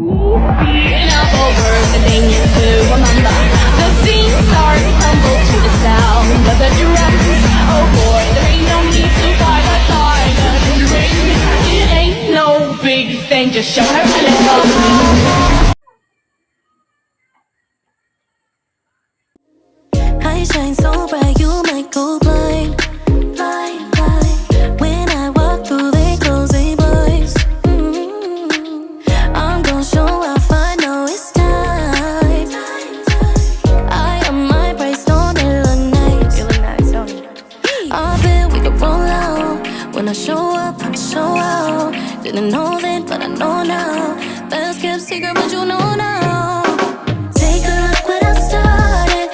Enough over the thing to remember. The scene starts to tumble to the sound of the drums. Oh boy, there ain't no need to fight a time and ring. It ain't no big thing, just show her a little. I shine so bright, you might go blind, blind, blind. When I walk through, they close their blinds. I'm gonna show off, I know it's time. I am my bright stone, it look nice. You look nice, don't you? I bet we could roll out. When I show up, I show out. Didn't know then, but I know now. Best kept secret, but you know now. Take a look what I started.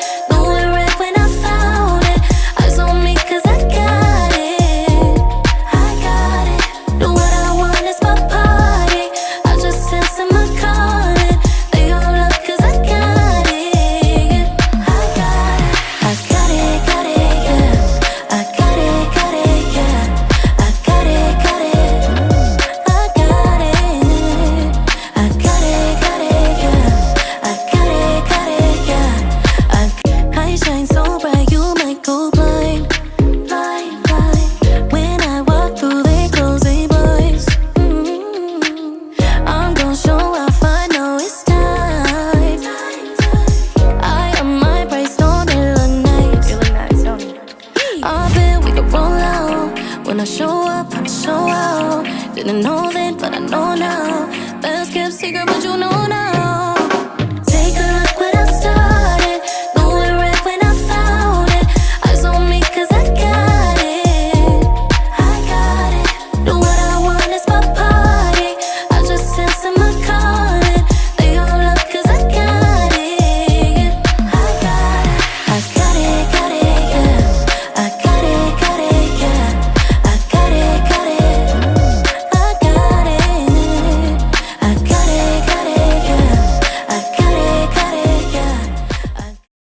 When I show up, I show out. Didn't know then, but I know now. Best kept secret, but you know